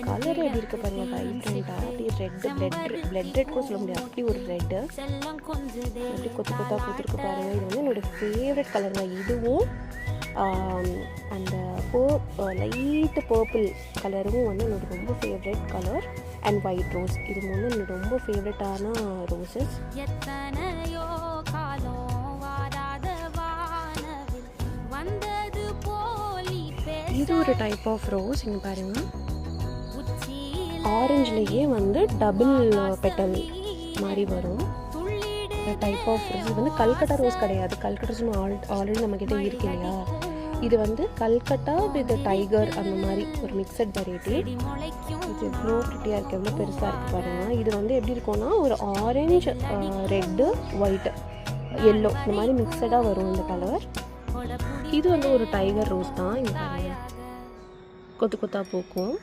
Colour எப்படி இருக்குது பாருங்கள், வைப்ரண்ட்டாக அப்படியே பிளட் ரெட் கூட சொல்ல முடியாது, அப்படி ஒரு ரெட்டு எப்படி கொத்து கொத்தாக கொடுத்துருக்கு பாருங்கள். இது வந்து என்னோடய ஃபேவரட் கலருங்க. இதுவும் அந்த லைட்டு பர்பிள் கலரும் வந்து என்னோட ரொம்ப favourite colour. And white rose, இது வந்து என்னோட ரொம்ப ஃபேவரட்டான ரோசஸ். இது ஒரு டைப் ஆஃப் ரோஸ். இங்கே பாருங்கள், ஆரஞ்சுலேயே வந்து டபுள் பெட்டல் மாதிரி வரும் டைப் ஆஃப் ரோஸ். இது வந்து கல்கட்டா ரோஸ் கிடையாது. கல்கட்டா ரோஸ் ஆல்ரெடி நம்மக்கிட்ட இருக்கு இல்லையா. இது வந்து கல்கட்டா வித் டைகர் அந்த மாதிரி ஒரு மிக்சட் வெரைட்டி. இது எவ்வளோ ப்ரிட்டியாக இருக்குது, எவ்வளோ பெருசாக இருக்குது பாருங்கள். இது வந்து எப்படி இருக்கும்னா ஒரு ஆரஞ்சு, ரெட்டு, ஒயிட்டு, எல்லோ இந்த மாதிரி மிக்சடாக வரும் இந்த கலர். இது வந்து ஒரு டைகர் ரோஸ் தான். இங்கே பாருங்கள், கொத்து கொத்தாக பூக்கும்.